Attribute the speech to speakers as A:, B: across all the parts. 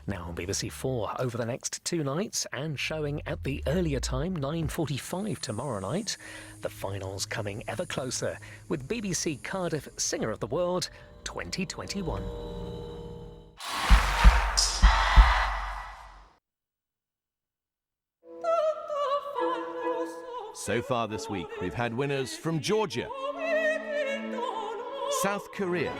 A: Now on BBC 4 over the next 2 nights and showing at the earlier time, 9:45 tomorrow night. The finals coming ever closer with BBC Cardiff Singer of the World 2021.
B: So far this week, we've had winners from Georgia, South Korea,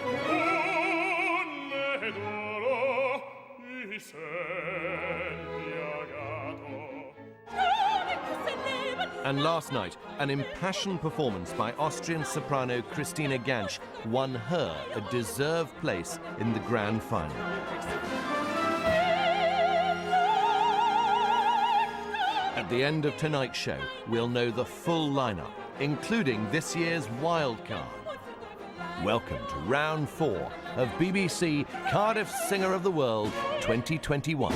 B: and last night, an impassioned performance by Austrian soprano Christina Gansch won her a deserved place in the grand final. At the end of tonight's show, we'll know the full lineup, including this year's wildcard. Welcome to round 4 of BBC Cardiff Singer of the World 2021.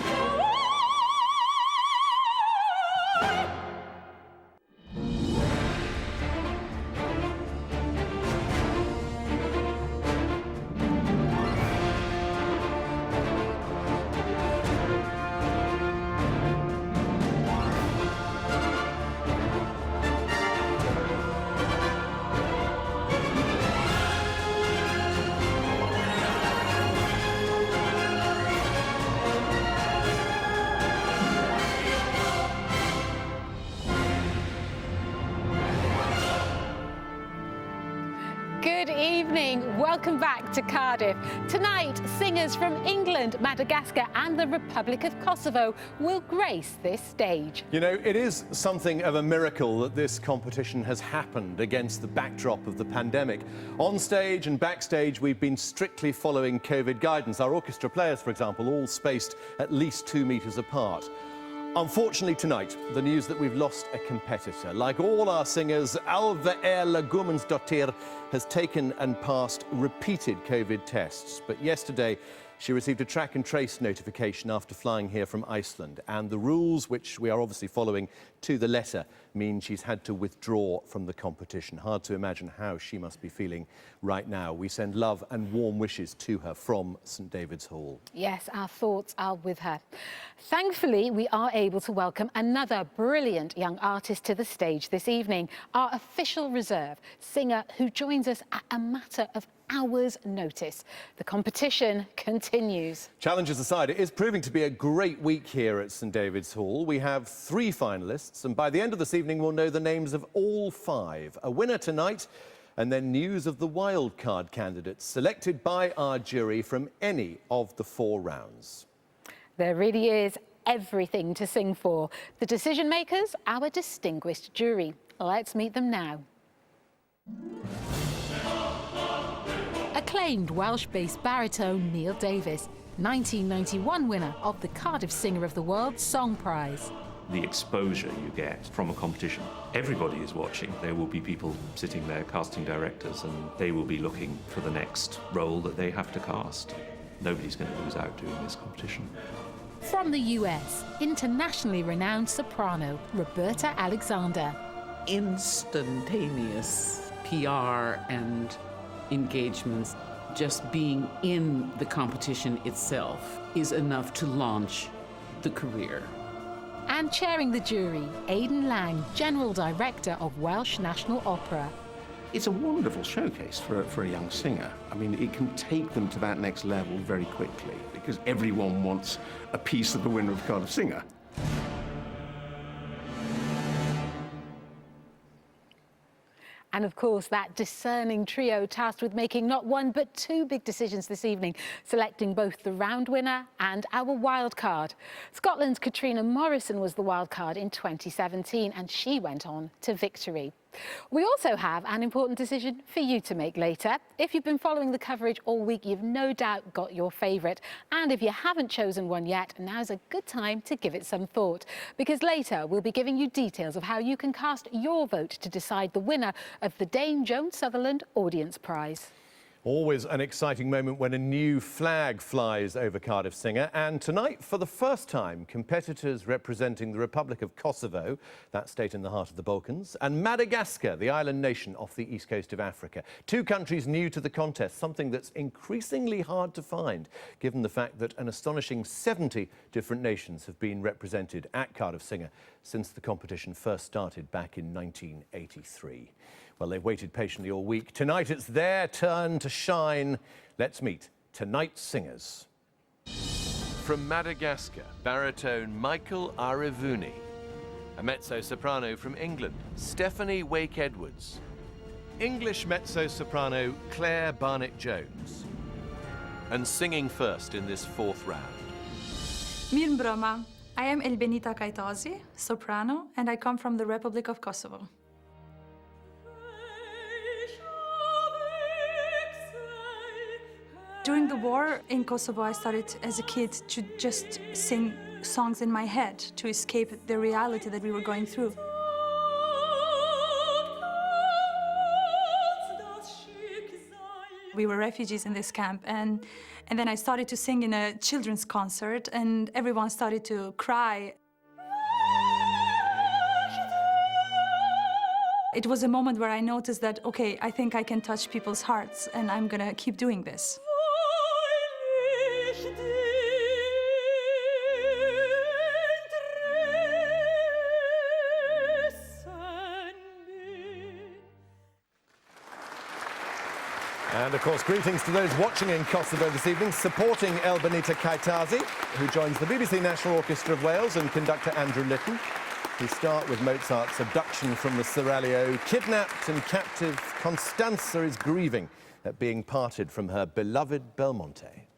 C: Welcome back to Cardiff. Tonight, singers from England, Madagascar and the Republic of Kosovo will grace this stage.
B: You know, it is something of a miracle that this competition has happened against the backdrop of the pandemic. On stage and backstage, we've been strictly following COVID guidance. Our orchestra players, for example, all spaced at least 2 meters apart. Unfortunately tonight, the news that we've lost a competitor. Like all our singers, Alva Erla Guðmundsdóttir has taken and passed repeated COVID tests. But yesterday, she received a track and trace notification after flying here from Iceland. And the rules, which we are obviously following to the letter, mean she's had to withdraw from the competition. Hard to imagine how she must be feeling right now. We send love and warm wishes to her from St David's Hall.
C: Yes, our thoughts are with her. Thankfully, we are able to welcome another brilliant young artist to the stage this evening, our official reserve singer who joins us at a matter of hours' notice. The competition continues.
B: Challenges aside, it is proving to be a great week here at St David's Hall. We have 3 finalists, and by the end of this evening, we'll know the names of all 5. A winner tonight, and then news of the wildcard candidates selected by our jury from any of the 4 rounds.
C: There really is everything to sing for. The decision makers, our distinguished jury. Let's meet them now. Acclaimed Welsh-based baritone Neil Davis, 1991 winner of the Cardiff Singer of the World Song Prize.
D: The exposure you get from a competition. Everybody is watching. There will be people sitting there, casting directors, and they will be looking for the next role that they have to cast. Nobody's going to lose out doing this competition.
C: From the US, internationally renowned soprano Roberta Alexander.
E: Instantaneous PR and engagements, just being in the competition itself is enough to launch the career.
C: And chairing the jury, Aidan Lang, General Director of Welsh National Opera.
F: It's a wonderful showcase for a young singer. I mean, it can take them to that next level very quickly because everyone wants a piece of the winner of Cardiff Singer.
C: And of course, that discerning trio tasked with making not 1 but 2 big decisions this evening, selecting both the round winner and our wild card. Scotland's Katrina Morrison was the wild card in 2017, and she went on to victory. We also have an important decision for you to make later. If you've been following the coverage all week, you've no doubt got your favourite. And if you haven't chosen one yet, now's a good time to give it some thought. Because later, we'll be giving you details of how you can cast your vote to decide the winner of the Dame Joan Sutherland Audience Prize.
B: Always an exciting moment when a new flag flies over Cardiff Singer. And tonight, for the first time, competitors representing the Republic of Kosovo, that state in the heart of the Balkans, and Madagascar, the island nation off the east coast of Africa. Two countries new to the contest, something that's increasingly hard to find, given the fact that an astonishing 70 different nations have been represented at Cardiff Singer since the competition first started back in 1983. Well, they've waited patiently all week. Tonight it's their turn to shine. Let's meet tonight's singers. From Madagascar, baritone Michael Arivony. A mezzo-soprano from England, Stephanie Wake-Edwards. English mezzo-soprano Claire Barnett-Jones. And singing first in this fourth round.
G: Mirë mbrëma. I am Elbenita Kajtazi, soprano, and I come from the Republic of Kosovo. During the war in Kosovo, I started as a kid to just sing songs in my head to escape the reality that we were going through. We were refugees in this camp, and then I started to sing in a children's concert, and everyone started to cry. It was a moment where I noticed that, okay, I think I can touch people's hearts, and I'm gonna keep doing this.
B: And, of course, greetings to those watching in Kosovo this evening, supporting Elbenita Kajtazi, who joins the BBC National Orchestra of Wales and conductor Andrew Litton. We start with Mozart's Abduction from the Seraglio. Kidnapped and captive, Constanza is grieving at being parted from her beloved Belmonte.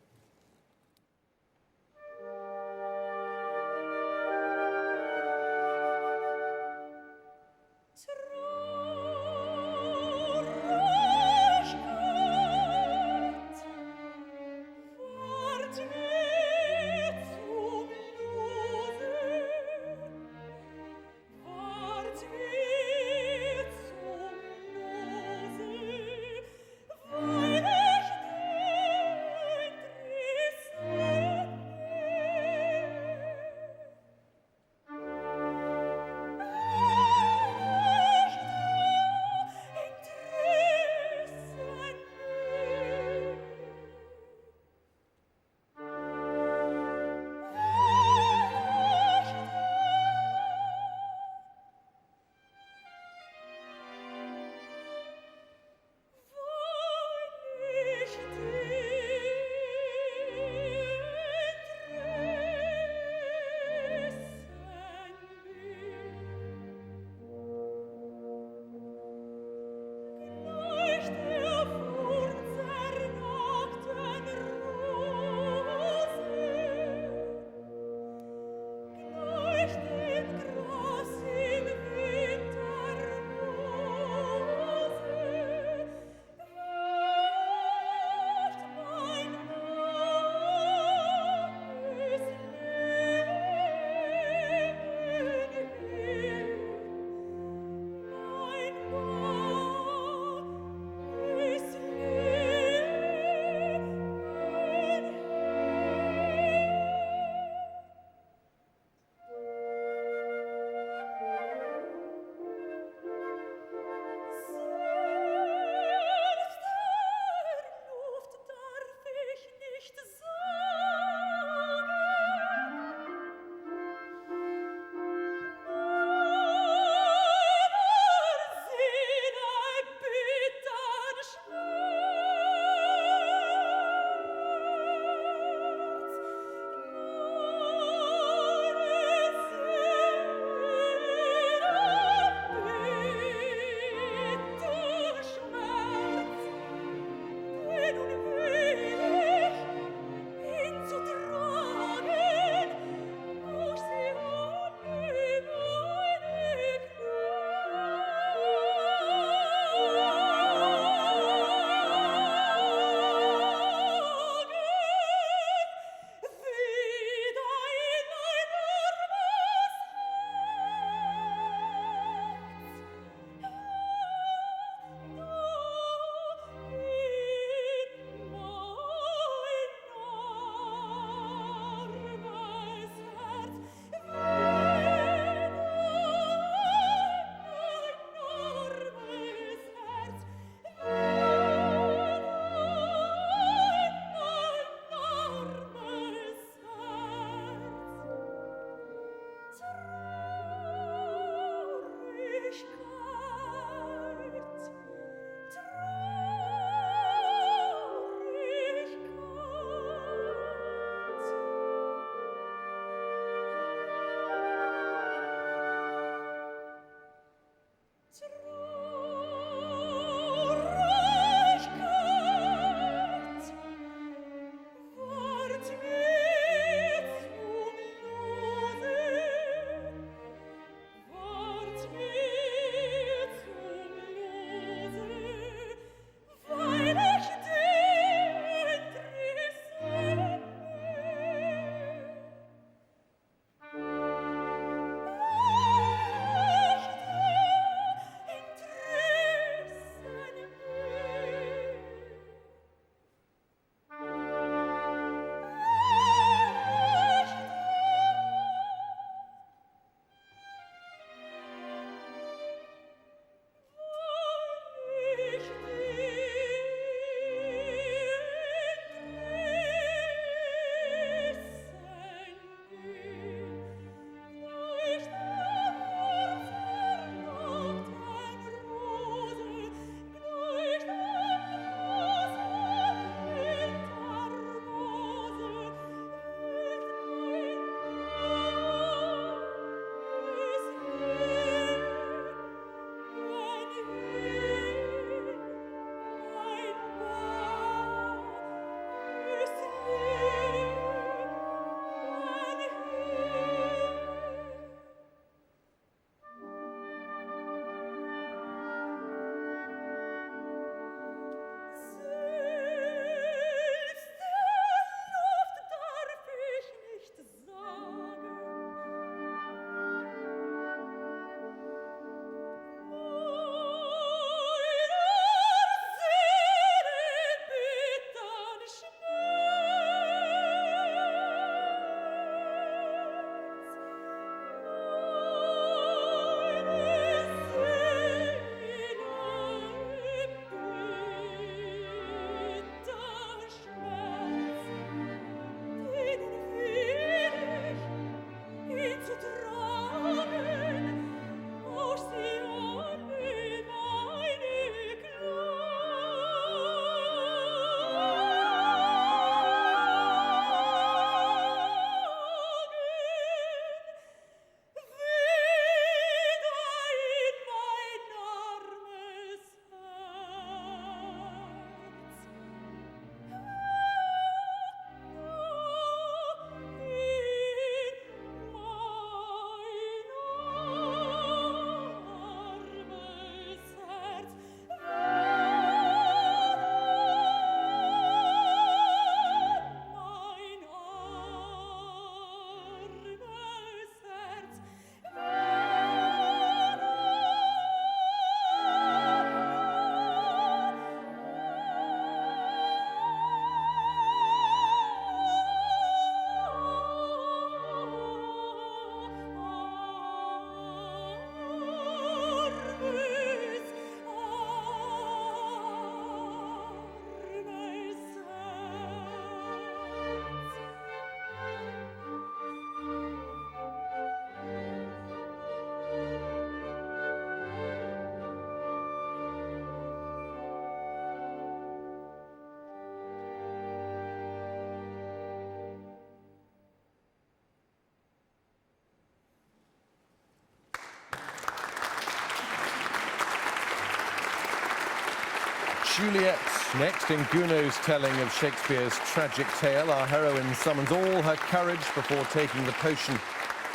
B: Juliet. Next, in Gounod's telling of Shakespeare's tragic tale, our heroine summons all her courage before taking the potion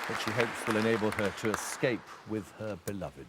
B: that she hopes will enable her to escape with her beloved.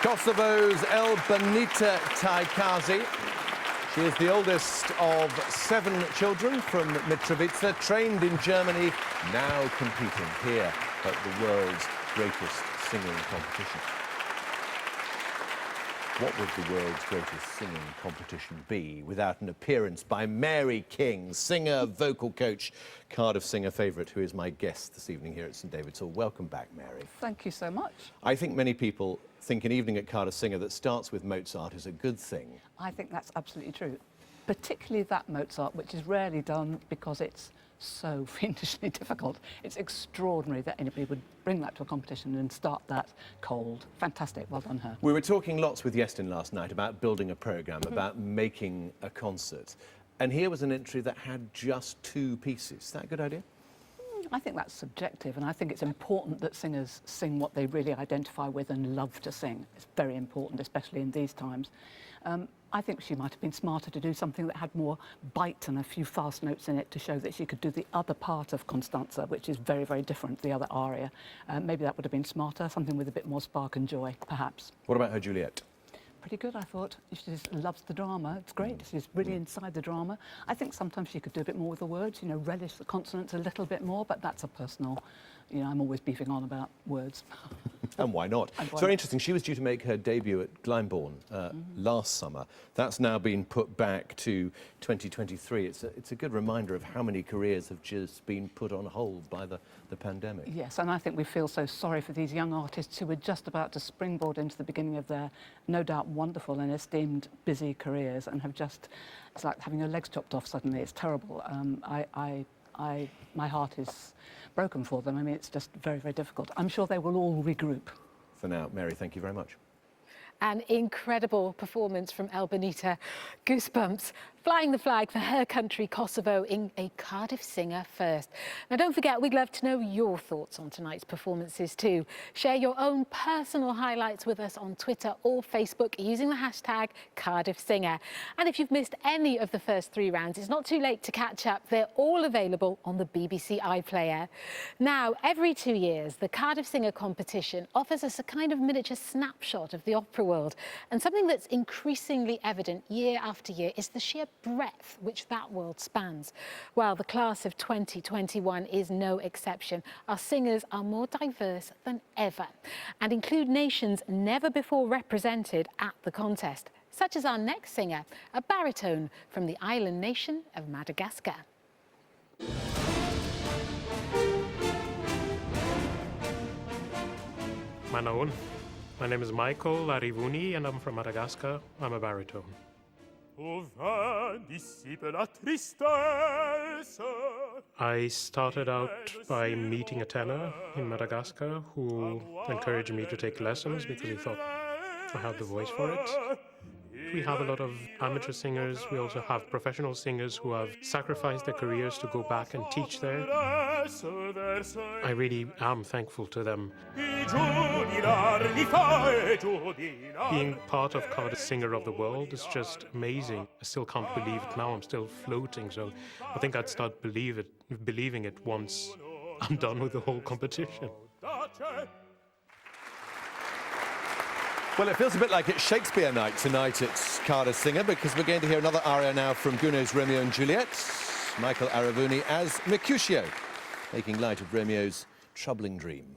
B: Kosovo's Elbenita Kajtazi. She is the oldest of 7 children from Mitrovica, trained in Germany, now competing here at the world's greatest singing competition. What would the world's greatest singing competition be without an appearance by Mary King, singer, vocal coach, Cardiff singer favourite, who is my guest this evening here at St David's Hall. Welcome back, Mary.
H: Thank you so much.
B: I think many people think an evening at Cardiff Singer that starts with Mozart is a good thing.
H: I think that's absolutely true. Particularly that Mozart, which is rarely done because it's so fiendishly difficult. It's extraordinary that anybody would bring that to a competition and start that cold. Fantastic, well done her.
B: We were talking lots with Yestin last night about building a programme, about making a concert. And here was an entry that had just 2 pieces. Is that a good idea?
H: I think that's subjective, and I think it's important that singers sing what they really identify with and love to sing. It's very important, especially in these times. I think she might have been smarter to do something that had more bite and a few fast notes in it to show that she could do the other part of Constanza, which is very, very different, the other aria. Maybe that would have been smarter, something with a bit more spark and joy, perhaps.
B: What about her Juliet?
H: Pretty good, I thought. She just loves the drama. It's great. She's really inside the drama. I think sometimes she could do a bit more with the words, you know, relish the consonants a little bit more, but that's a personal, you know, I'm always beefing on about words.
B: And why not? It's very interesting. She was due to make her debut at Glyndebourne last summer. That's now been put back to 2023. It's a good reminder of how many careers have just been put on hold by the pandemic.
H: Yes, and I think we feel so sorry for these young artists who were just about to springboard into the beginning of their, no doubt, wonderful and esteemed busy careers and have just, it's like having your legs chopped off suddenly. It's terrible. My heart is broken for them. I mean, it's just very, very difficult. I'm sure they will all regroup.
B: For now, Mary, thank you very much.
C: An incredible performance from Elbenita. Goosebumps. Flying the flag for her country, Kosovo, in a Cardiff singer first. Now, don't forget, we'd love to know your thoughts on tonight's performances too. Share your own personal highlights with us on Twitter or Facebook using the hashtag Cardiff Singer. And if you've missed any of the first 3 rounds, it's not too late to catch up. They're all available on the BBC iPlayer. Now, every 2 years, the Cardiff Singer competition offers us a kind of miniature snapshot of the opera world. And something that's increasingly evident year after year is the sheer breadth which that world spans. Well, the class of 2021 is no exception. Our singers are more diverse than ever and include nations never before represented at the contest, such as our next singer, a baritone from the island nation of Madagascar.
I: Manaon. My name is Michael Arivony and I'm from Madagascar. I'm a baritone. I started out by meeting a tenor in Madagascar who encouraged me to take lessons because he thought I had the voice for it. We have a lot of amateur singers. We also have professional singers who have sacrificed their careers to go back and teach there. I really am thankful to them. Being part of Cardiff Singer of the World is just amazing. I still can't believe it now. I'm still floating, so I think I'd start believing it once I'm done with the whole competition.
B: Well, it feels a bit like it's Shakespeare night tonight at Cardiff Singer because we're going to hear another aria now from Gounod's Romeo and Juliet, Michael Arivony as Mercutio, making light of Romeo's troubling dream.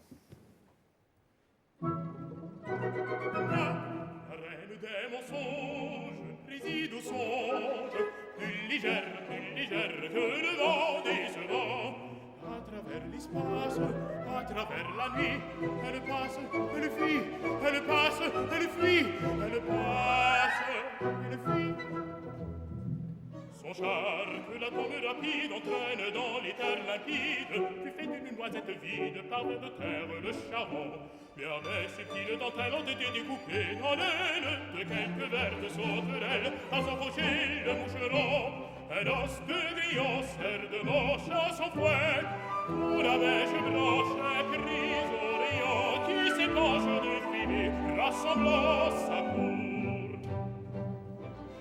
J: À travers la nuit, elle passe, elle fuit, elle passe, elle fuit, elle passe, elle fuit. Son char que la tombe rapide entraîne dans les terres limpides, tu fais d'une noisette vide par de terre le charron. Bien des subtiles dentelles ont été découpées dans l'aile de quelques vertes sauterelles à s'approcher le moucheron. Un os de grillon sert de manche à son fouet. Pour la bêche blanche grise au rayon qui s'épanche de fumée, rassemblant sa cour.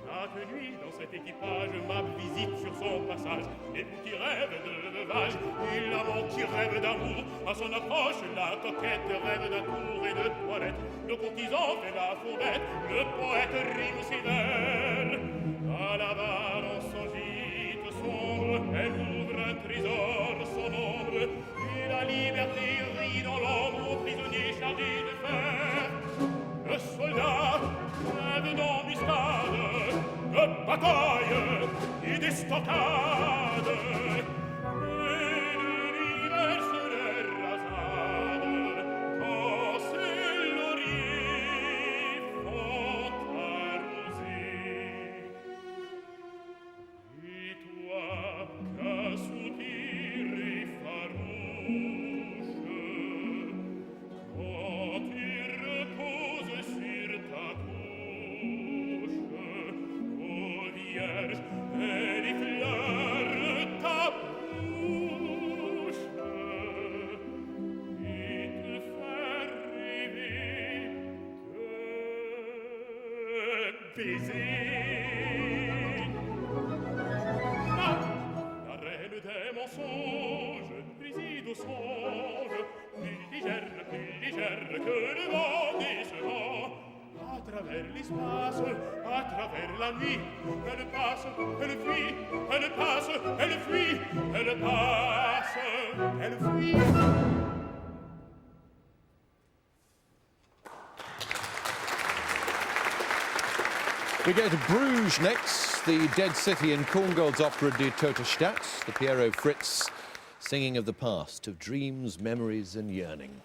J: Chaque nuit dans cet équipage, ma visite sur son passage, l'époux qui rêve de veuvage et l'amant qui rêve d'amour. À son approche, la coquette rêve d'un tour et de toilette. le courtisan fait la fourbette, le poète rime ses vers. À l'avare son gîte sombre, elle ouvre un trésor sans nombre, et la liberté rit dans l'ombre aux prisonniers chargés de fer. Le soldat rêve d'embuscade, de bataille et d'estocade, et l'univers se les rasade, quand ses lauriers font arroser. Et toi, qu'un soupir effarouche, quand tu reposes sur ta couche, ô Vierge, et les fleurs ta bouche, et te faire rêver que baiser. La reine des mensonges préside au songe, plus légère que le vent décevant. À travers l'espace, à travers la nuit, elle passe, elle fuit, elle passe, elle fuit, elle passe, elle fuit.
B: We go to Bruges next, the dead city in Korngold's opera Die Tote Stadt, the Piero Fritz singing of the past, of dreams, memories and yearning.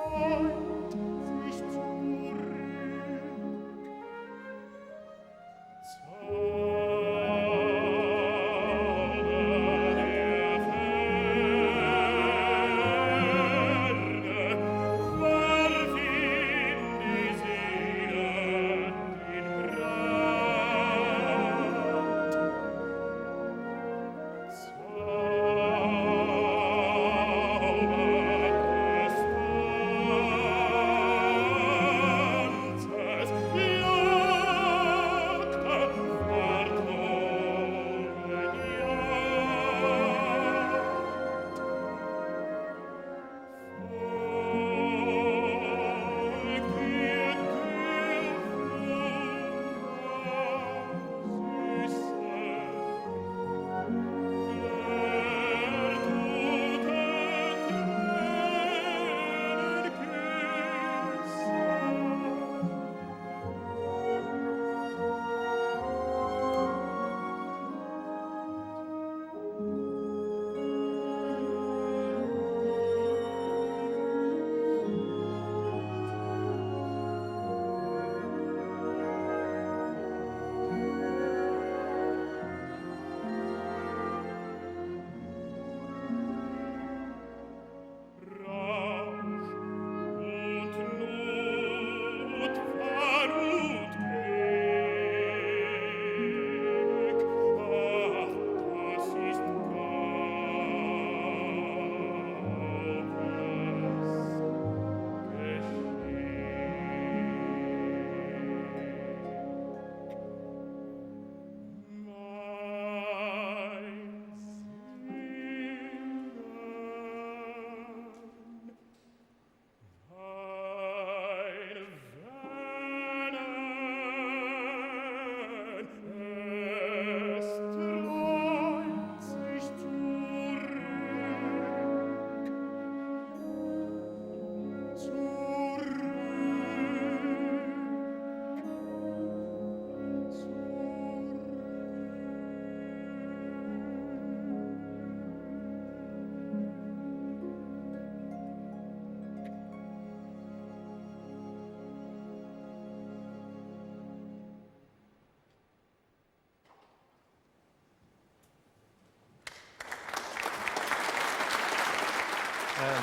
J: Oh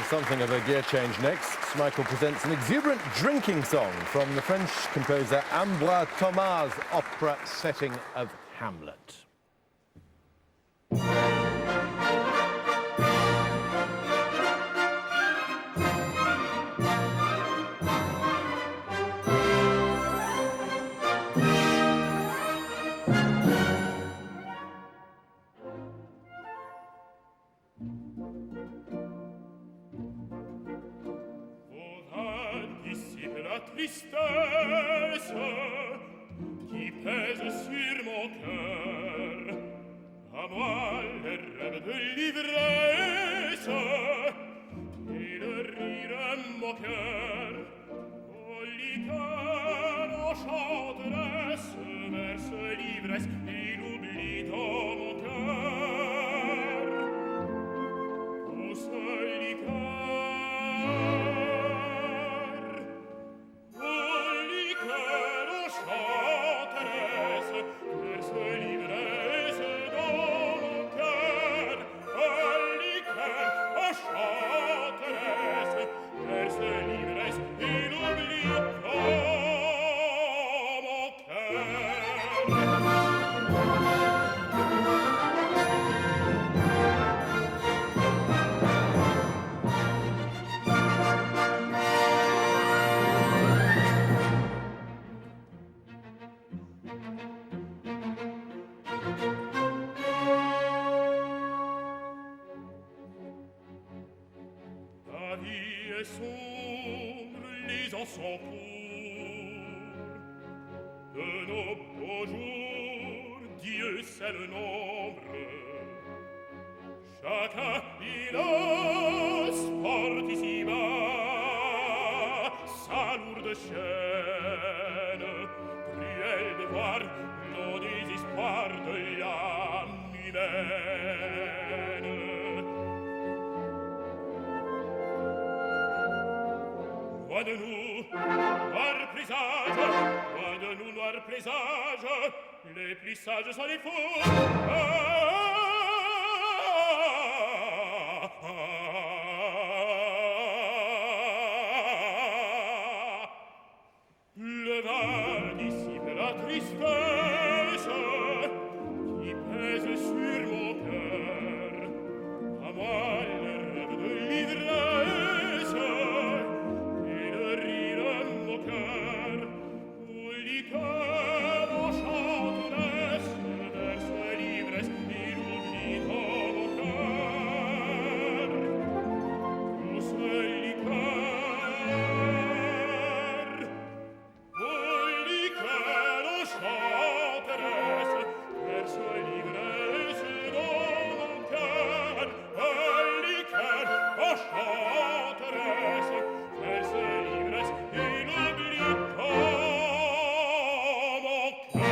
B: something of a gear change next. Michael presents an exuberant drinking song from the French composer Ambroise Thomas' opera setting of Hamlet.
J: Tristesse qui pèse sur mon cœur, à moi le rêve de l'ivresse et le rire moqueur. Au liqueur, aux chanteresses, verse l'ivresse, il oublie dans mon cœur. Où ce liqueur sont courts. De nos beaux jours, Dieu sait le nombre. Chacun il porte ici-bas sa lourde chaîne, cruel de voir nos désespoirs de l'âme humaine. Loin de nous, noir présage, loin de nous, noir présage, les plus sages sont les fous. Le vin dissipe la tristesse qui pèse sur mon cœur. À moi le rêve de l'ivresse et le rire moqueur. Où liqueur enchanteresse verse l'ivresse, il oublie dans mon cœur. Où ce liqueur enchanteresse verse l'ivresse dans mon cœur. Liqueur enchanteresse verse l'ivresse, il oublie dans mon cœur.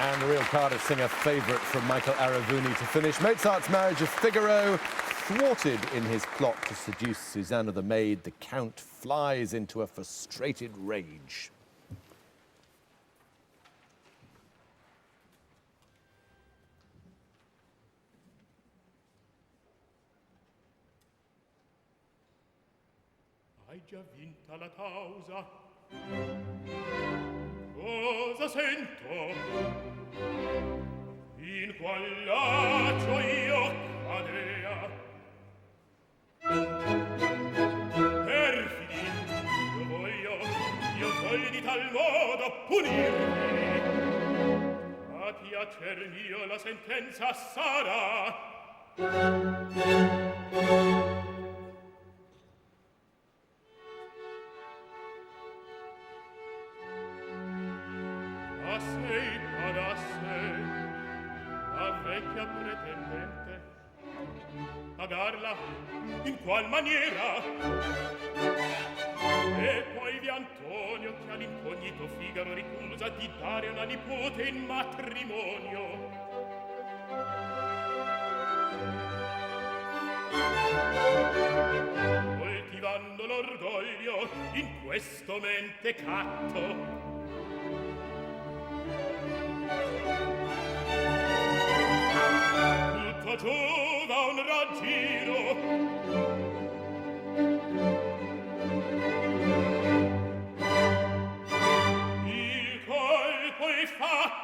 B: And the real Cardiff singer favourite from Michael Arivony to finish. Mozart's Marriage of Figaro. Thwarted in his plot to seduce Susanna the maid, the Count flies into a frustrated rage.
J: Hai già vinta la causa. Cosa sento? In qual laccio io cadea? Perfidi, io voglio di tal modo punirmi. A piacer mio la sentenza sarà. Assai ad assai, la vecchia pretendente, pagarla in qual maniera? E poi vi Antonio che all'incognito Figaro ricusa di dare una nipote in matrimonio. l'orgoglio in questo mentecatto. Tutto giù da un raggiro. Il colpo è fatto.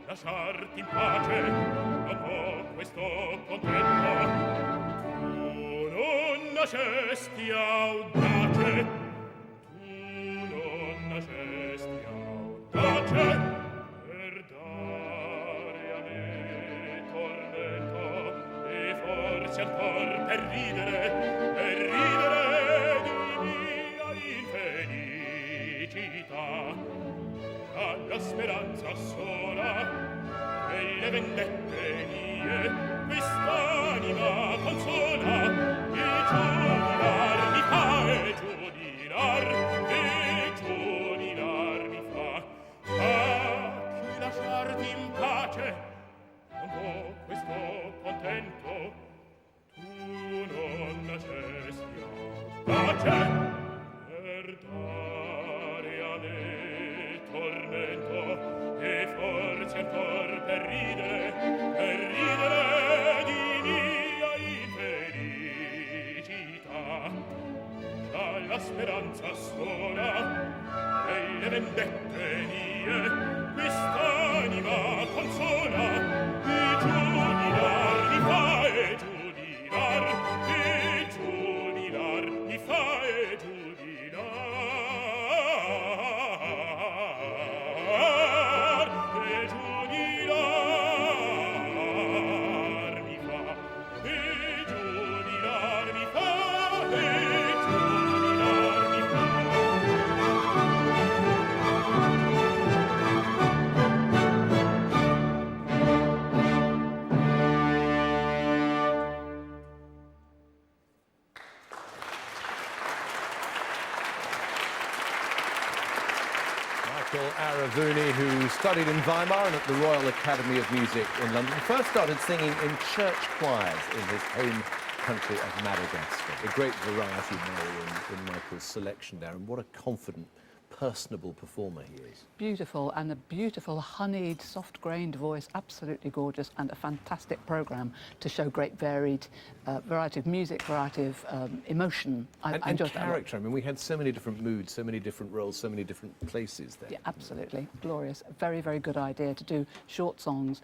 J: Lasciarti in pace, non può questo contento. Tu non nascesti audace, tu non nascesti audace, per dare a me tormento, e forse ancor per ridere di mia infelicità. Alla speranza sola e le vendette mie quest'anima consola e giudilar mi fa e giudilar mi fa a chi lasciarti in pace non può questo contento tu non nascesti audace per dare a me tormento e forse ancor per ridere di mia infelicità. Dalla speranza sola e le vendette mie quest'anima consola e giudilar mi fa e giudilar mi fa e giudilar.
B: Arivony, who studied in Weimar and at the Royal Academy of Music in London, first started singing in church choirs in his home country of Madagascar. A great variety, Mary, in Michael's selection there, and what a confident, personable performer he is.
H: Beautiful, and a beautiful, honeyed, soft-grained voice, absolutely gorgeous, and a fantastic programme to show great variety of music, variety of emotion. I enjoyed that a lot.
B: Character. I mean, we had so many different moods, so many different roles, so many different places there.
H: Yeah, absolutely. Glorious. A very, very good idea to do short songs.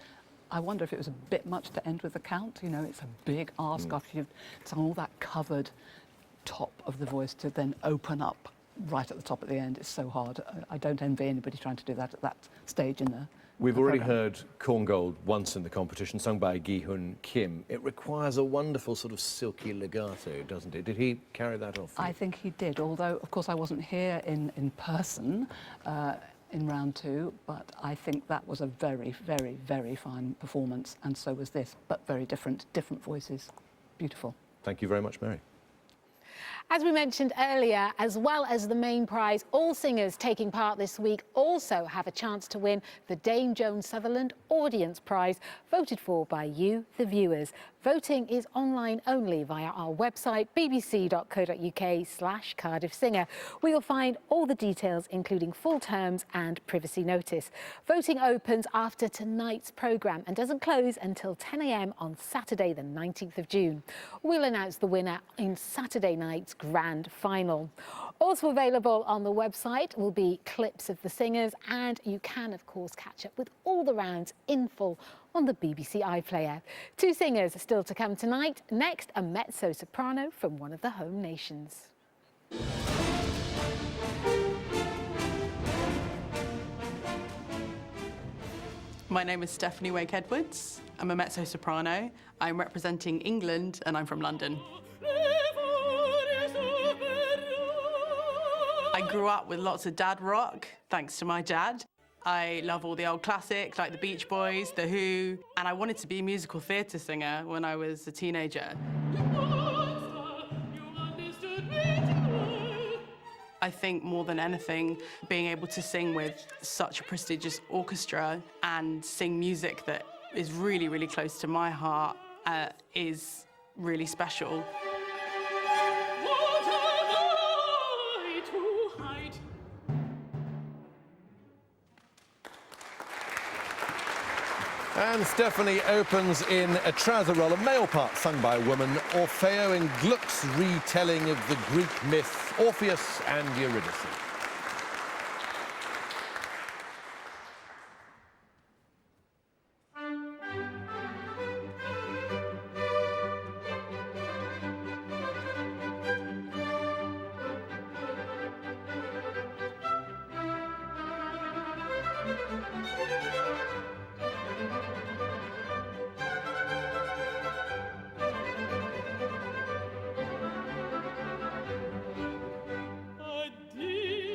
H: I wonder if it was a bit much to end with the count. You know, it's a big ask after you've sung all that covered top of the voice to then open up right at the top at the end. It's so hard. I don't envy anybody trying to do that at that stage in the
B: We've already heard Corn Gold once in the competition, sung by Gi-hun Kim. It requires a wonderful sort of silky legato, doesn't it? Did he carry that off?
H: I think he did, although, of course, I wasn't here in person in round two, but I think that was a very, very, very fine performance, and so was this, but very different voices. Beautiful.
B: Thank you very much, Mary.
C: As we mentioned earlier, as well as the main prize, all singers taking part this week also have a chance to win the Dame Joan Sutherland Audience Prize, voted for by you, the viewers. Voting is online only via our website, bbc.co.uk/Cardiff Singer, where you'll find all the details, including full terms and privacy notice. Voting opens after tonight's programme and doesn't close until 10 a.m. on Saturday, the 19th of June. We'll announce the winner in Saturday night's grand final. Also available on the website will be clips of the singers, and you can, of course, catch up with all the rounds in full on the BBC iPlayer. 2 singers still to come tonight. Next, a mezzo-soprano from one of the home nations.
K: My name is Stephanie Wake-Edwards. I'm a mezzo-soprano. I'm representing England and I'm from London. I grew up with lots of dad rock, thanks to my dad. I love all the old classics like the Beach Boys, The Who, and I wanted to be a musical theatre singer when I was a teenager. I think more than anything, being able to sing with such a prestigious orchestra and sing music that is really, really close to my heart is really special.
B: And Stephanie opens in a trouser roll, a male part sung by a woman, Orfeo in Gluck's retelling of the Greek myth Orpheus and Eurydice.
J: Addio.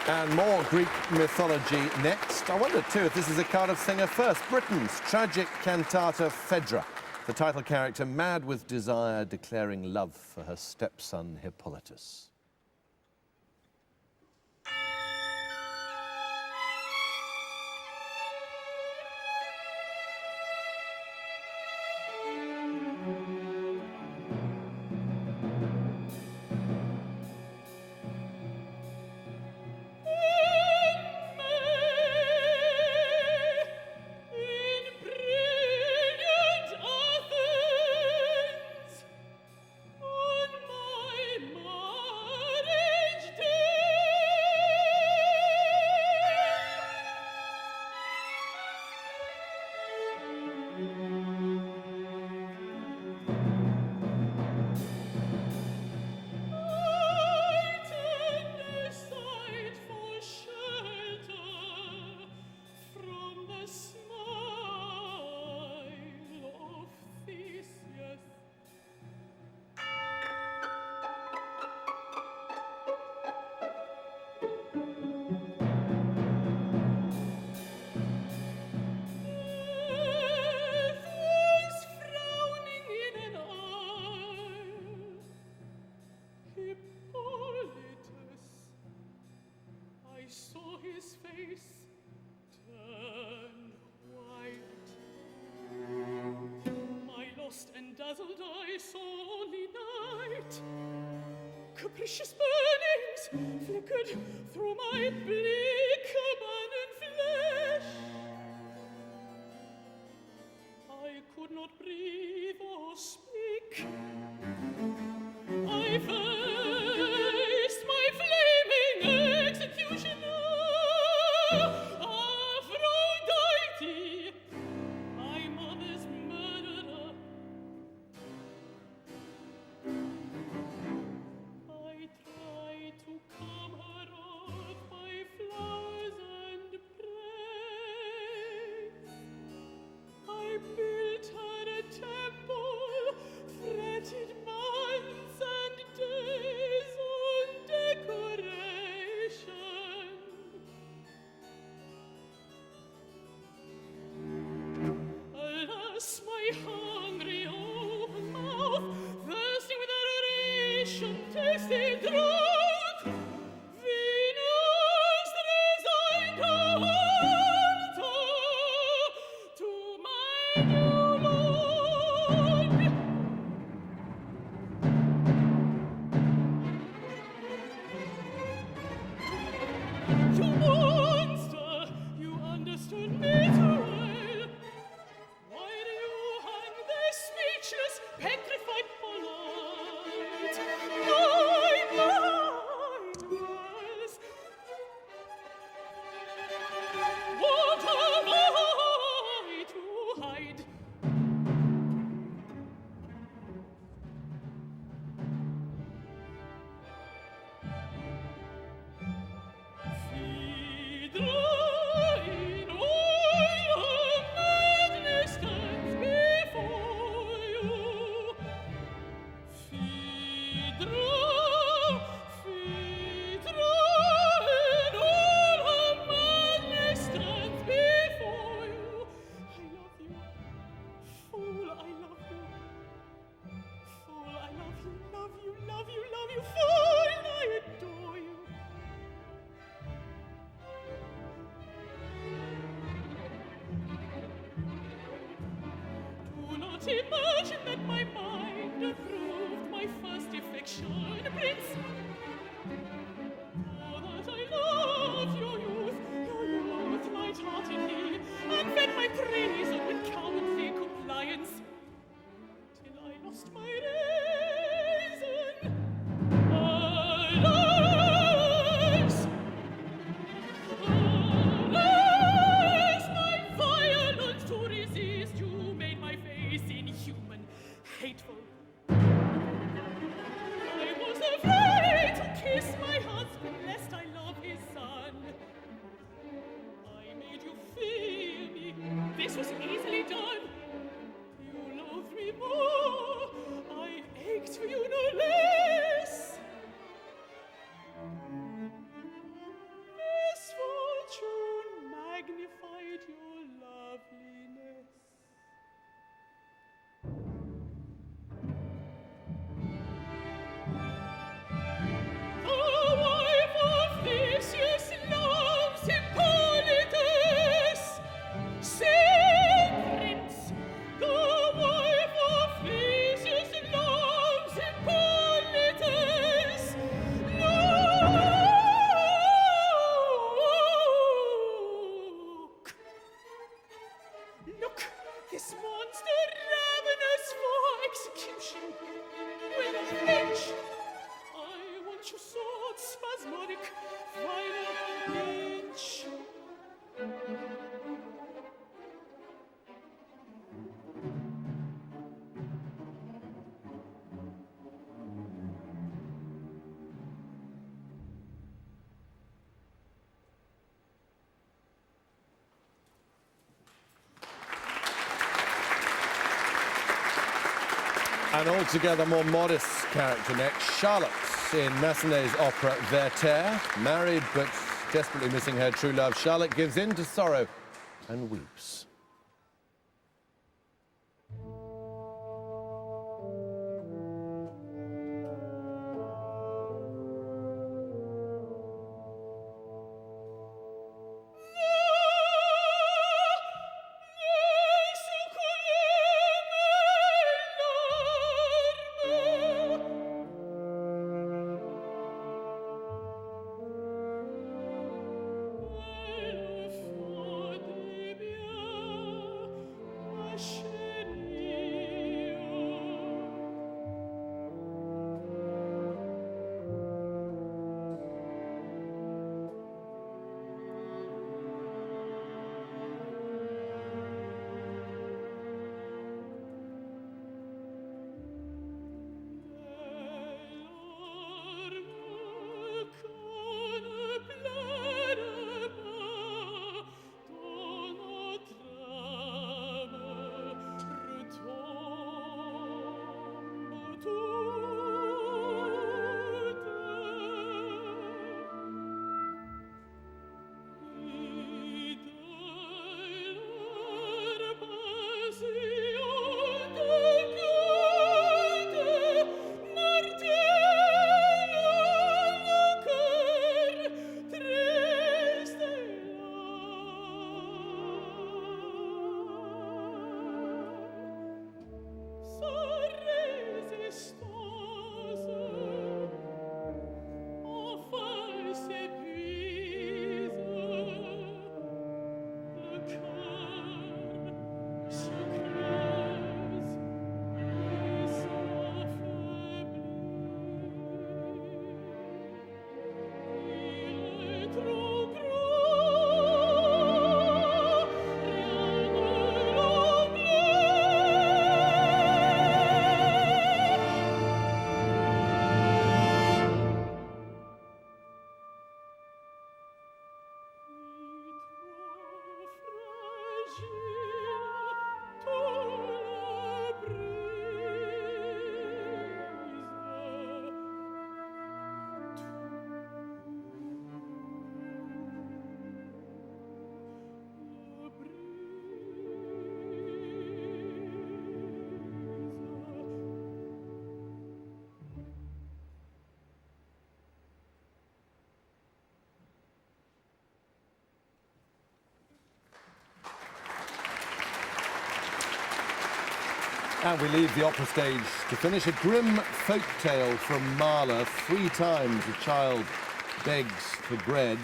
B: And more Greek mythology next. I wonder, too, if this is a Cardiff singer first. Britain's tragic cantata Phaedra. The title character, mad with desire, declaring love for her stepson Hippolytus.
J: Dazzled eyes only night, capricious burnings flickered through my bleak abandoned flesh. I could not breathe or speak. I faced my flaming executioner, Aphrodite, my mother's murderer. I tried to calm her off by flowers and praise. I built her a temple, fretted months and days on decoration. Alas, my hungry open mouth, thirsting with adoration, tasted drought. Venus resigned her altar to my new lord. You monster, you understood me too well. Why do you hang there speechless, petrified, polite? My was. What am I to hide? Phaedra, in all her madness stands before you. Phaedra, Phaedra, in all her madness stands before you. I love you, fool, I love you. Fool, I love you, love you, love you, love you, fool, I adore you. Do not imagine that my mind approved my first affection, Prince. Oh, that I love your youth light heartedly, and fed my treason with cowardly compliance, till I lost my reason. Alas! Alas, my violence to resist you made my face inhuman, hateful. I was afraid this monster ravenous for execution. Will not flinch. I want your sword, spasmodic, violent lynch.
B: An altogether more modest character next, Charlotte in Massenet's opera Werther. Married but desperately missing her true love, Charlotte gives in to sorrow and weeps. And we leave the opera stage to finish a grim folk tale from Mahler. 3 times a child begs for bread.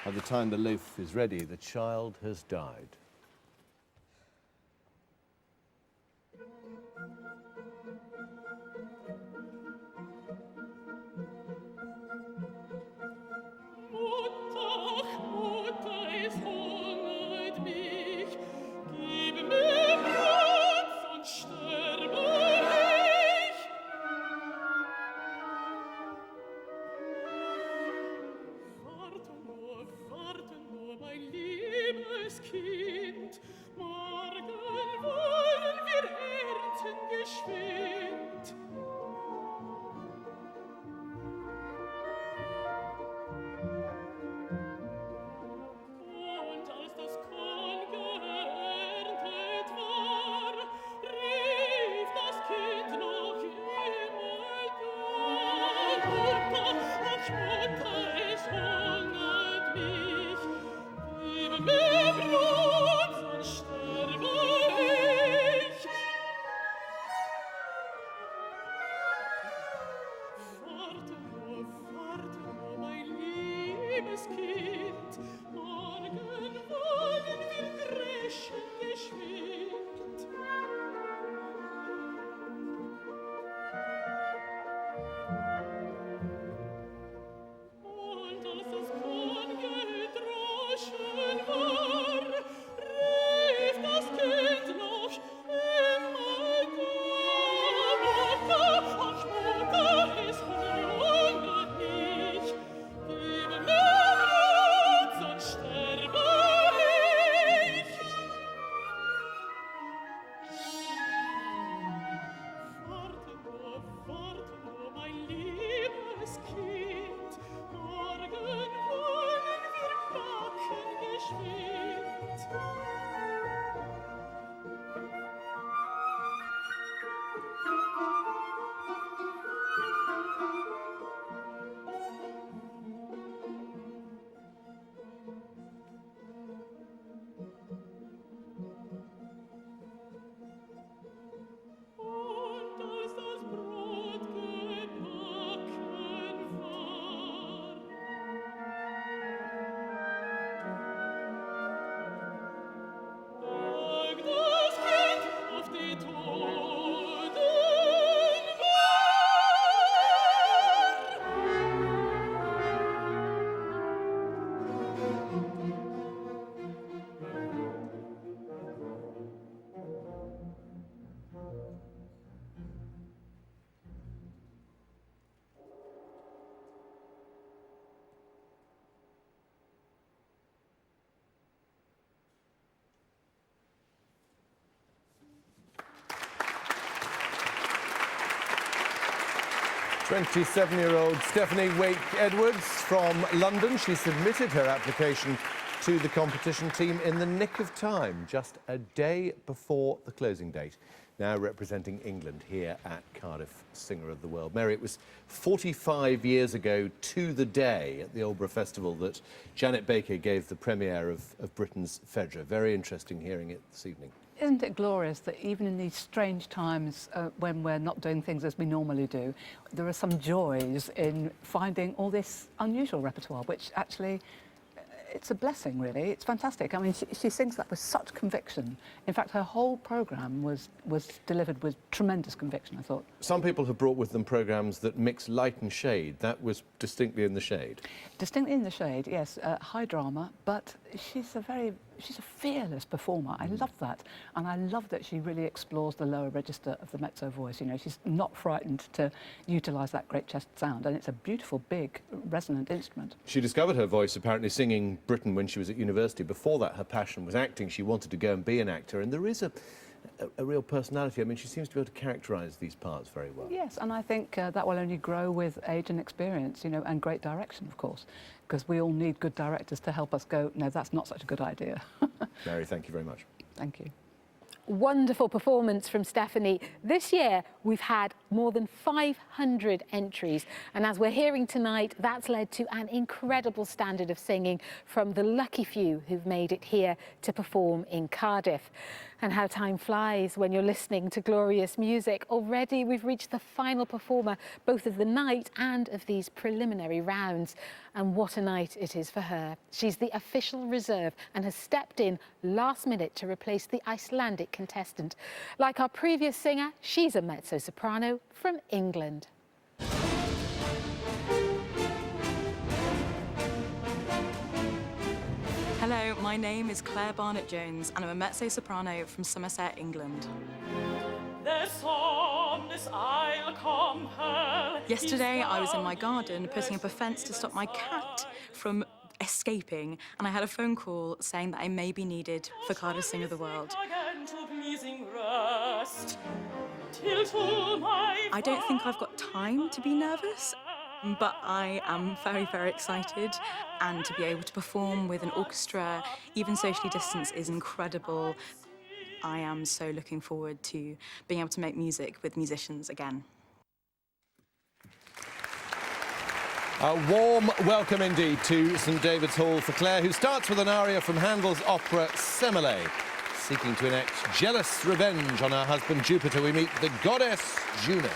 B: By the time the loaf is ready, the child has died.
J: Kind, morgen wollen wir dreschen geschwind.
B: 27-year-old Stephanie Wake-Edwards from London. She submitted her application to the competition team in the nick of time, just a day before the closing date. Now representing England here at Cardiff Singer of the World. Mary, it was 45 years ago to the day at the Aldeburgh Festival that Janet Baker gave the premiere of Britain's Phaedra. Very interesting hearing it this evening.
H: Isn't it glorious that even in these strange times when we're not doing things as we normally do, there are some joys in finding all this unusual repertoire, which actually, it's a blessing, really. It's fantastic. I mean, she sings that with such conviction. In fact, her whole programme was delivered with tremendous conviction, I thought. Some people have brought with them programmes that mix light and shade. That was distinctly in the shade. Distinctly in the shade, yes. High drama, but she's a fearless performer. I love that. And I love that she really explores the lower register of the mezzo voice. You know, she's not frightened to utilise that great chest sound. And it's a beautiful, big, resonant instrument. She discovered her voice apparently singing Britain when she was at university. Before that, her passion was acting. She wanted to go and be an actor. And there is a real personality. I mean, she seems to be able to characterise these parts very well. Yes, and I think that will only grow with age and experience, you know, and great direction, of course, because we all need good directors to help us go, no, that's not such a good idea. Mary, thank you very much. Thank you.
C: Wonderful performance from Stephanie. This year, we've had more than 500 entries. And as we're hearing tonight, that's led to an incredible standard of singing from the lucky few who've made it here to perform in Cardiff. And how time flies when you're listening to glorious music. Already we've reached the final performer, both of the night and of these preliminary rounds. And what a night it is for her. She's the official reserve and has stepped in last minute to replace the Icelandic contestant. Like our previous singer, she's a mezzo-soprano from England.
L: Hello, my name is Claire Barnett-Jones and I'm a mezzo-soprano from Somerset, England. Yesterday I was in my garden putting up a fence to stop my cat from escaping, and I had a phone call saying that I may be needed for Cardiff Singer of the World. I don't think I've got time to be nervous, but I am very, very excited, and to be able to perform with an orchestra, even socially distanced, is incredible. I am so looking forward to being able to make music with musicians again.
B: A warm welcome indeed to St David's Hall for Claire, who starts with an aria from Handel's opera Semele. Seeking to enact jealous revenge on her husband Jupiter, we meet the goddess Juno.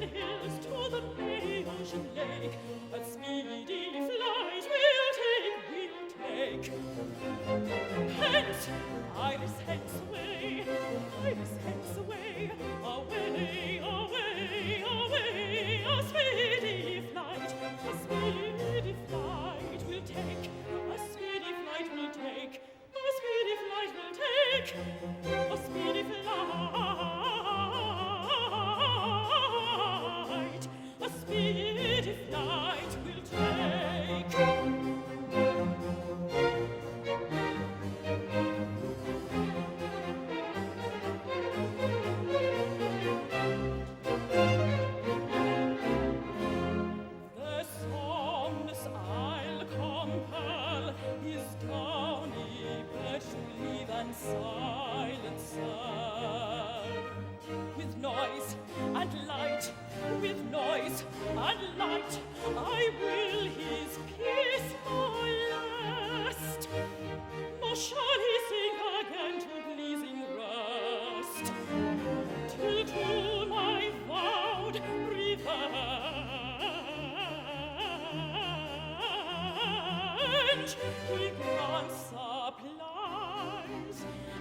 M: Scythian hills to the May-ocean lake, a speedy flight we'll take. Hence, Iris, hence away, Iris, hence away, away, away, away, a speedy flight we'll take, a speedy flight we'll take, a speedy flight we'll take, a speedy flight, a speedy flight we'll take. The songs I'll compel is downy, but to leave and silence serve. With noise and light, with noise and light, I will his peace molest. Nor shall he sink again to pleasing rest, till to my vowed revenge he grants supplies,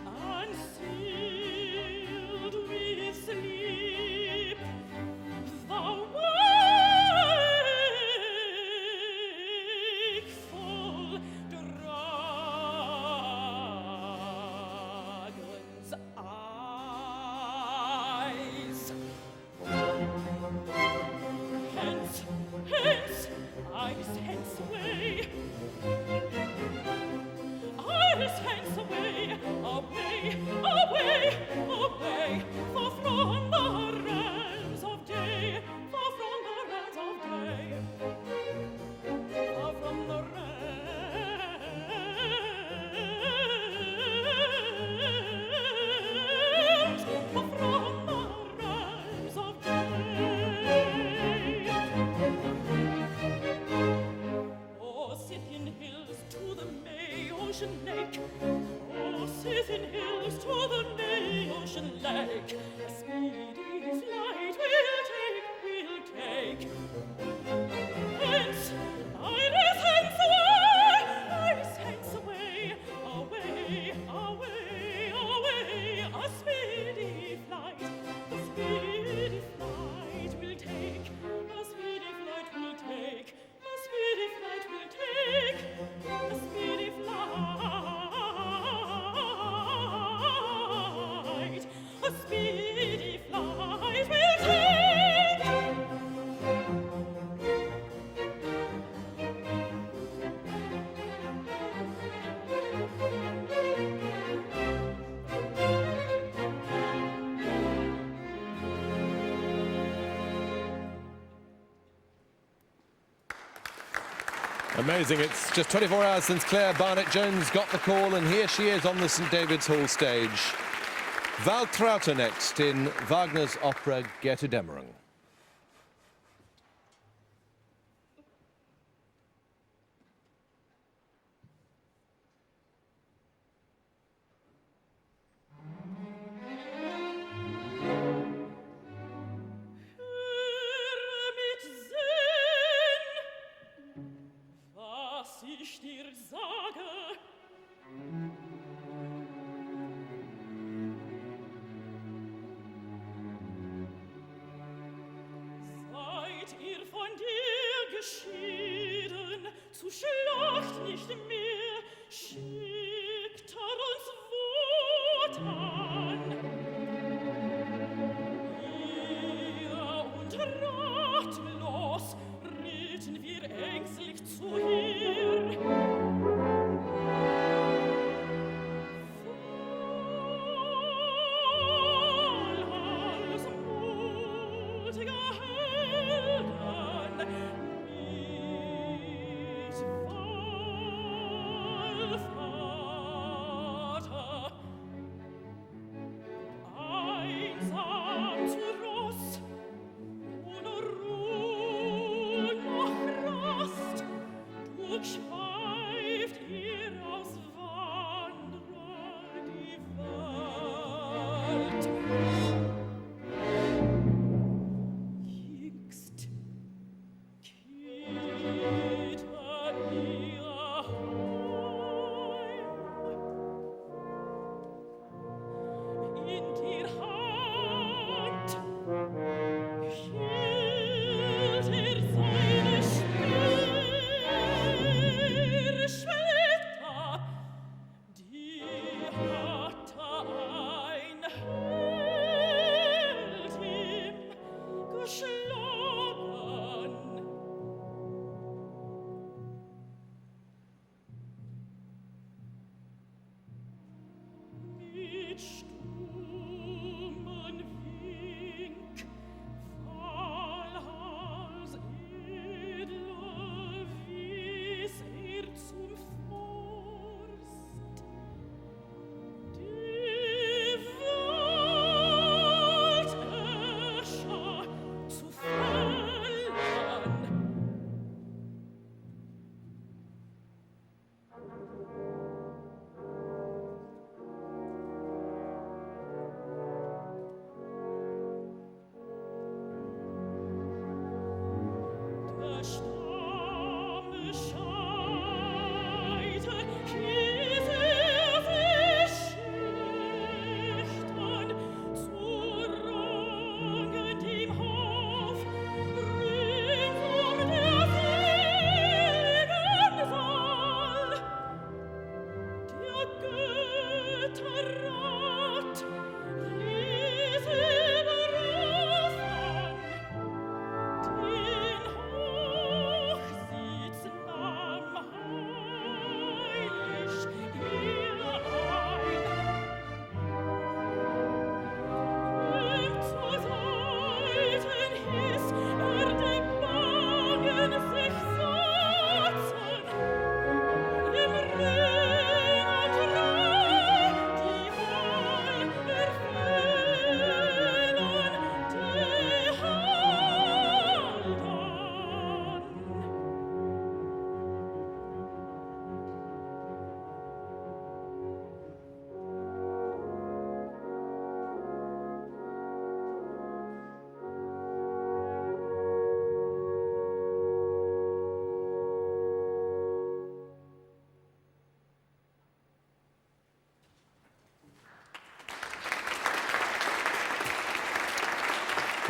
M: and sealed with sleep the wakeful dragon's eyes. Hence, hence, Iris, hence away. Iris, hence away, away, away, away, far from the realms of day, far from the realms of day, far from the realms, far from the realms of day. Oh, Scythian hills to the May-ocean lake, oh, Scythian hills to the May-ocean lake, a speedy flight we'll take. Hence, Iris, hence away, Iris, hence away, away, away, away, a speedy flight we'll take, a speedy flight we'll take, a speedy flight we'll take, a speedy flight, a speedy flight we'll take.
B: Amazing. It's just 24 hours since Claire Barnett-Jones got the call, and here she is on the St David's Hall stage. Val Trauter next in Wagner's opera Götterdämmerung.
M: Mit Sinn, was ich dir sage, seid ihr von dir geschieden, zu Schlacht nicht mehr, schickt uns Wotan. Und ratlos ritten wir ängstlich zu ihr. Voll als mutiger Helden mit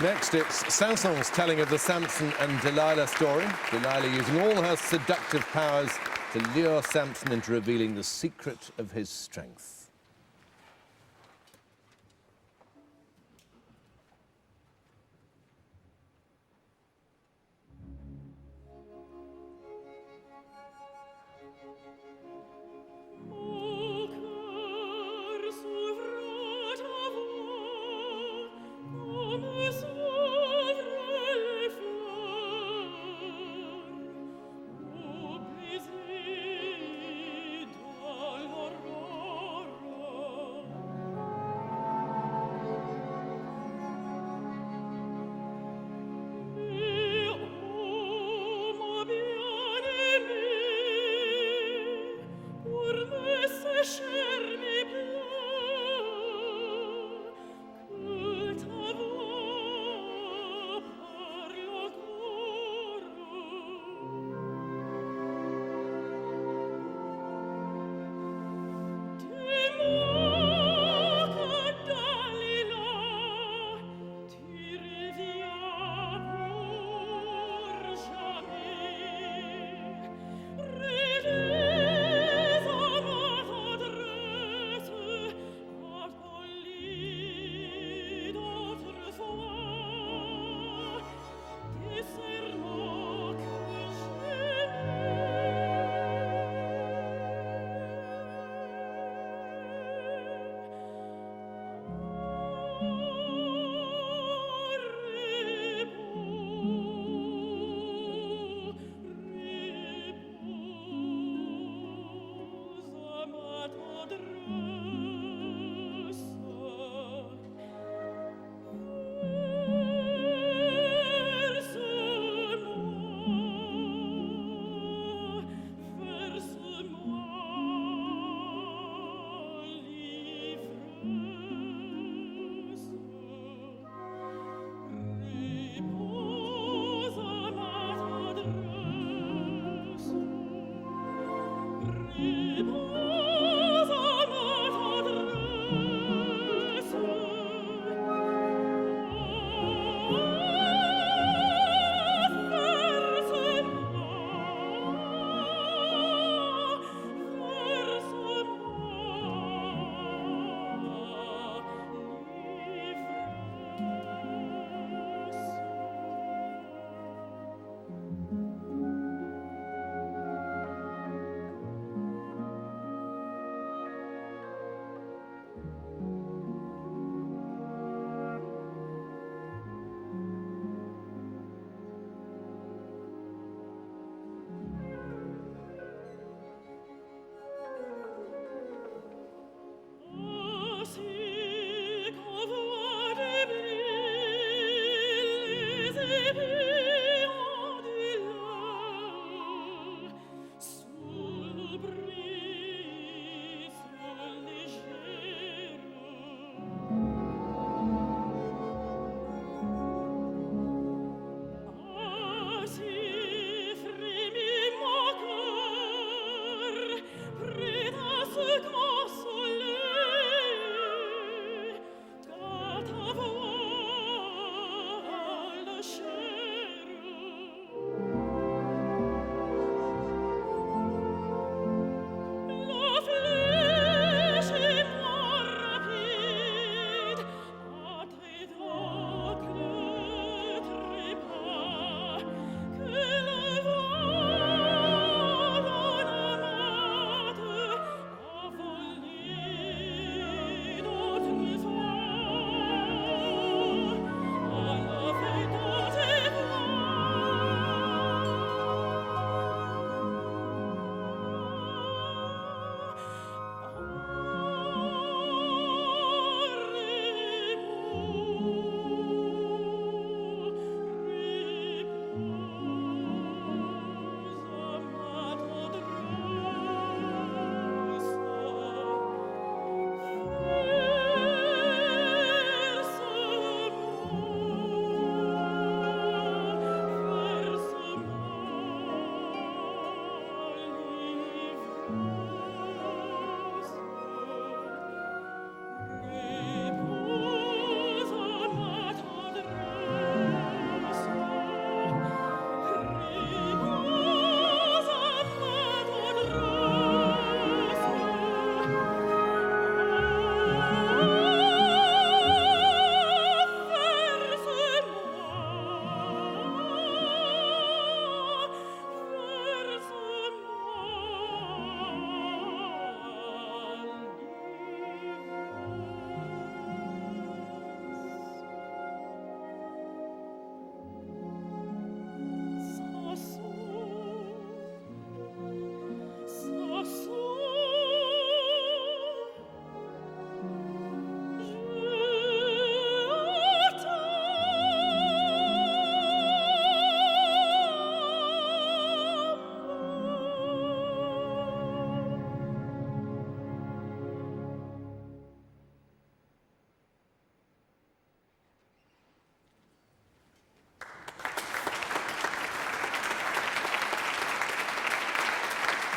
B: Next, it's Sanson's telling of the Samson and Delilah story. Delilah using all her seductive powers to lure Samson into revealing the secret of his strength.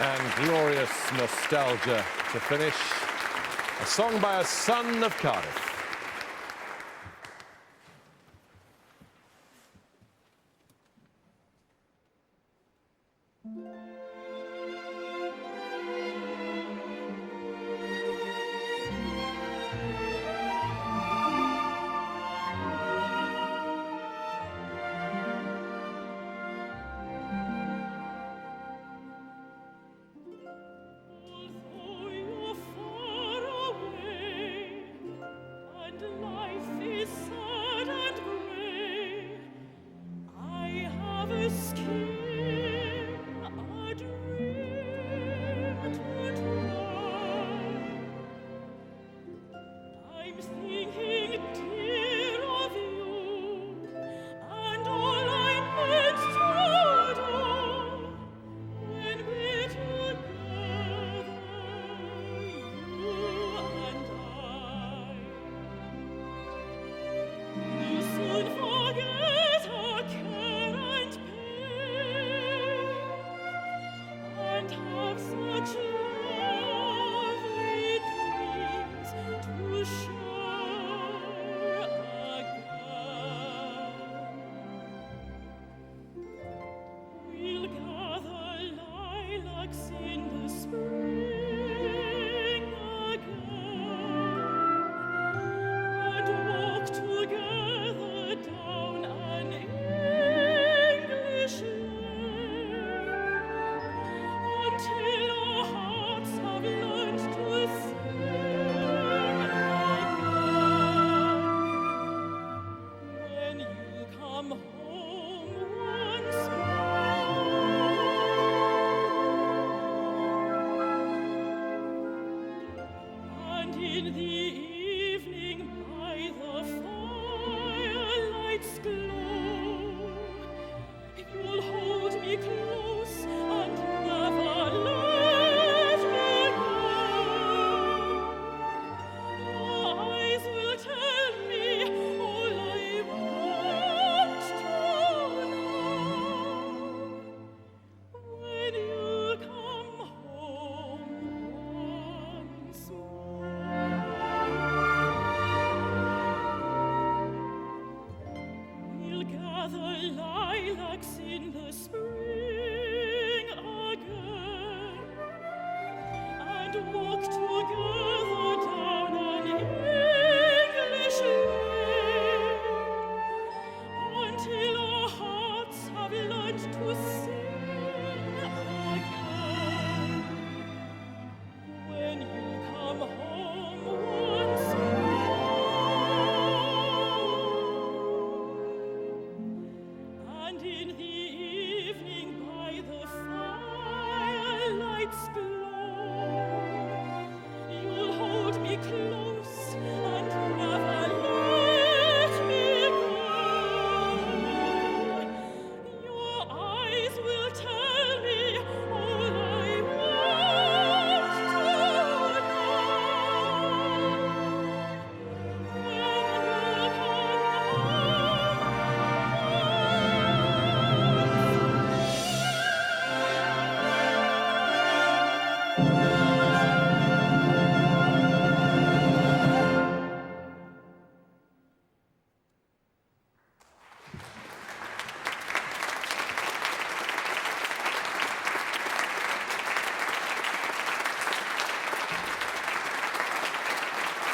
B: And glorious nostalgia to finish. A song by a son of Cardiff.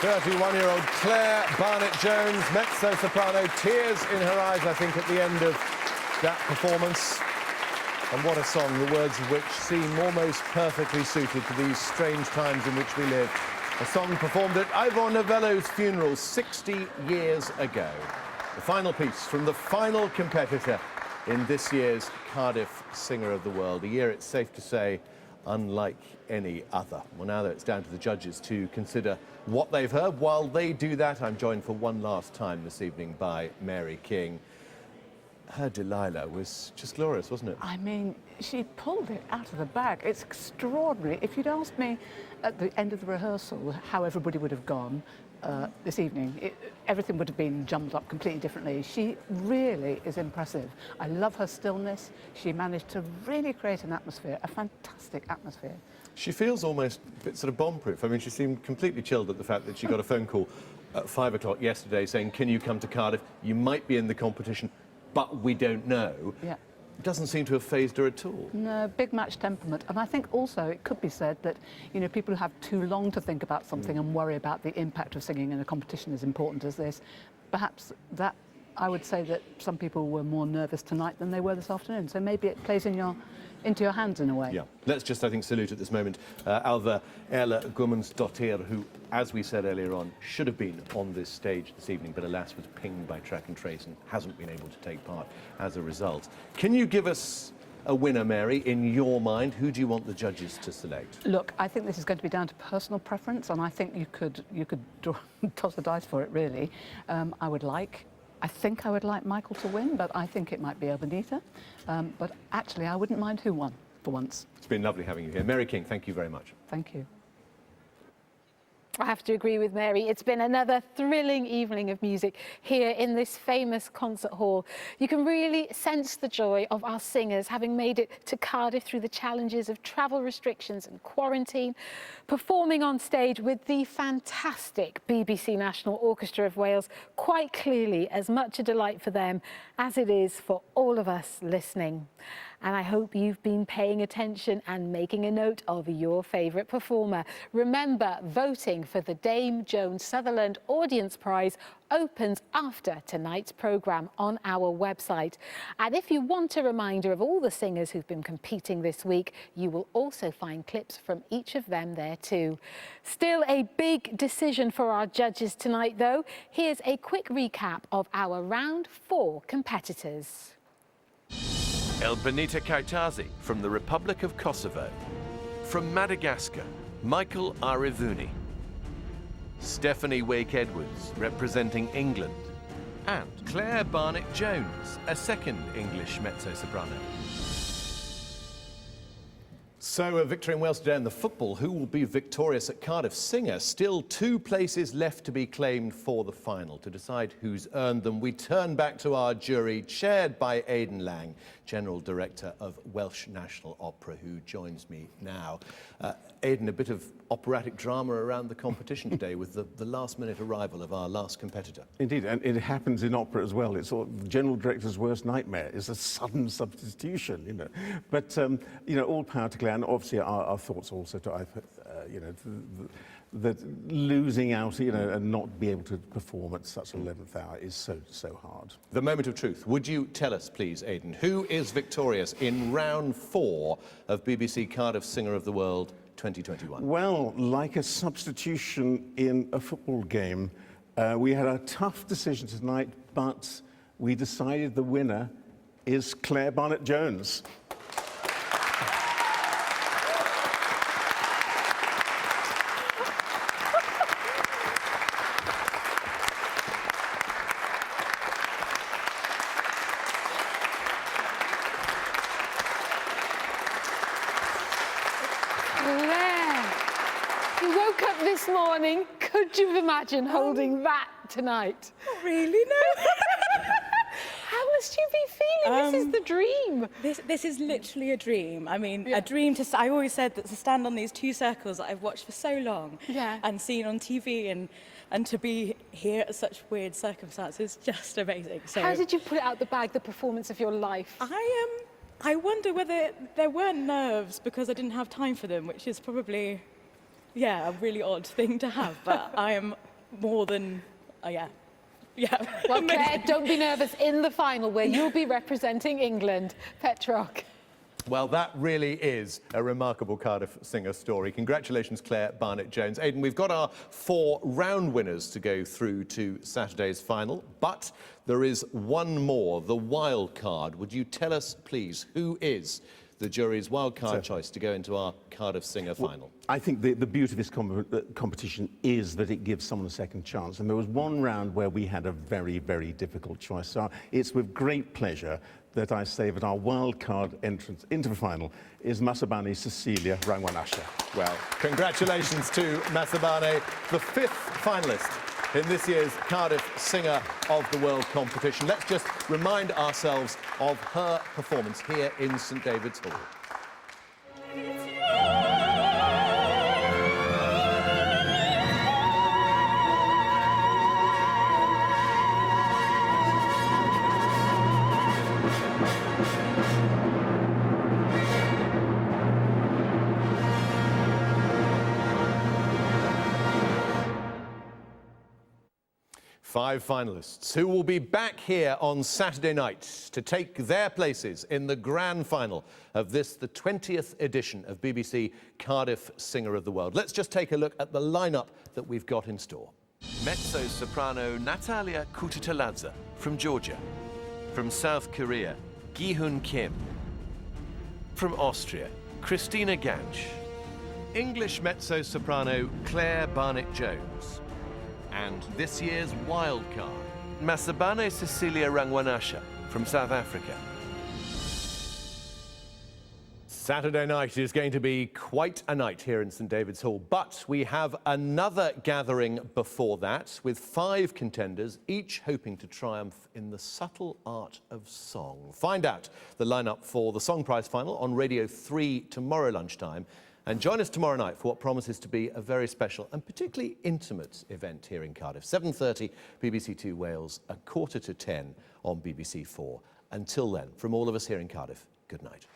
B: .31-year-old Claire Barnett-Jones, mezzo-soprano, tears in her eyes, I think, at the end of that performance. And what a song, the words of which seem almost perfectly suited to these strange times in which we live. A song performed at Ivor Novello's funeral 60 years ago. The final piece from the final competitor in this year's Cardiff Singer of the World. A year, it's safe to say, unlike any other. Well, now that it's down to the judges to consider what they've heard, while they do that, I'm joined for one last time this evening by Mary King. Her Delilah was just glorious, wasn't it?
H: I mean, she pulled it out of the bag. It's extraordinary. If you'd asked me at the end of the rehearsal how everybody would have gone, this evening, everything would have been jumbled up completely differently. She really is impressive. I love her stillness. She managed to really create an atmosphere, a fantastic atmosphere.
B: She feels almost a bit sort of bomb-proof. I mean, she seemed completely chilled at the fact that she got a phone call at 5 o'clock yesterday saying, can you come to Cardiff? You might be in the competition, but we don't know.
H: Yeah.
B: Doesn't seem to have fazed her at all.
H: No, big match temperament. And I think also it could be said that, you know, people who have too long to think about something and worry about the impact of singing in a competition as important as this, perhaps that, I would say that some people were more nervous tonight than they were this afternoon. So maybe it plays into your hands in a way.
B: Yeah. Let's just, I think, salute at this moment Alva Erla Gummansdottir, who, as we said earlier on, should have been on this stage this evening, but alas was pinged by track and trace and hasn't been able to take part as a result. Can you give us a winner, Mary, in your mind? Who do you want the judges to select?
H: Look, I think this is going to be down to personal preference, and I think you could toss the dice for it, really. I think I would like Michael to win, but I think it might be Elbenita. But actually, I wouldn't mind who won, for once.
B: It's been lovely having you here. Mary King, thank you very much.
H: Thank you.
C: I have to agree with Mary. It's been another thrilling evening of music here in this famous concert hall. You can really sense the joy of our singers having made it to Cardiff through the challenges of travel restrictions and quarantine, performing on stage with the fantastic BBC National Orchestra of Wales, quite clearly as much a delight for them as it is for all of us listening. And I hope you've been paying attention and making a note of your favourite performer. Remember, voting for the Dame Joan Sutherland Audience Prize opens after tonight's programme on our website. And if you want a reminder of all the singers who've been competing this week, you will also find clips from each of them there too. Still a big decision for our judges tonight, though. Here's a quick recap of our round 4 competitors.
N: Elbenita Kajtazi from the Republic of Kosovo. From Madagascar, Michael Arivony. Stephanie Wake-Edwards, representing England. And Claire Barnett-Jones, a second English mezzo-soprano.
B: So a victory in Wales today in the football. Who will be victorious at Cardiff? Singer. Still 2 places left to be claimed for the final. To decide who's earned them, we turn back to our jury, chaired by Aidan Lang, General Director of Welsh National Opera, who joins me now. Aidan, a bit of operatic drama around the competition today with the last-minute arrival of our last competitor.
F: Indeed, and it happens in opera as well. It's the General Director's worst nightmare is a sudden substitution, you know. But, you know, all power to Claire, and obviously our thoughts also to, you know, that losing out, you know, and not be able to perform at such 11th hour is so hard.
B: The moment of truth. Would you tell us, please, Aidan, who is victorious in round 4 of BBC Cardiff Singer of the World 2021?
F: Well, like a substitution in a football game, we had a tough decision tonight, but we decided the winner is Claire Barnett-Jones.
C: This morning, could you imagine holding that tonight?
L: Not really, no.
C: How must you be feeling? This is the dream.
L: This is literally a dream. I mean, a dream to... I always said that to stand on these 2 circles that I've watched for so long and seen on TV and to be here at such weird circumstances, just amazing. So,
C: how did you put it out the bag, the performance of your life?
L: I wonder whether there weren't nerves because I didn't have time for them, which is probably... yeah, a really odd thing to have, but I am more than, yeah.
C: Well, Claire, don't be nervous in the final where you'll be representing England. Petrock.
B: Well, that really is a remarkable Cardiff Singer story. Congratulations, Claire Barnett-Jones. Aidan, we've got our 4 round winners to go through to Saturday's final, but there is one more, the wild card. Would you tell us, please, who is the jury's wild card choice to go into our Cardiff Singer final?
F: I think the beauty of this competition is that it gives someone a second chance. And there was one round where we had a very, very difficult choice. So it's with great pleasure that I say that our wild card entrance into the final is Masabane Cecilia Rangwanasha.
B: Well, congratulations to Masabane, the 5th finalist in this year's Cardiff Singer of the World competition. Let's just remind ourselves of her performance here in St David's Hall. Five finalists who will be back here on Saturday night to take their places in the grand final of this, the 20th edition of BBC Cardiff Singer of the World. Let's just take a look at the lineup that we've got in store.
N: Mezzo-soprano Natalia Kututaladze from Georgia. From South Korea, Gi-hun Kim. From Austria, Christina Ganch. English mezzo-soprano Claire Barnett-Jones. And this year's wild card, Masabane Cecilia Rangwanasha from South Africa.
B: Saturday night is going to be quite a night here in St David's Hall, but we have another gathering before that with 5 contenders, each hoping to triumph in the subtle art of song. Find out the lineup for the Song Prize final on Radio 3 tomorrow lunchtime. And join us tomorrow night for what promises to be a very special and particularly intimate event here in Cardiff. 7:30 BBC 2 Wales, 9:45 on BBC 4. Until then, from all of us here in Cardiff, good night.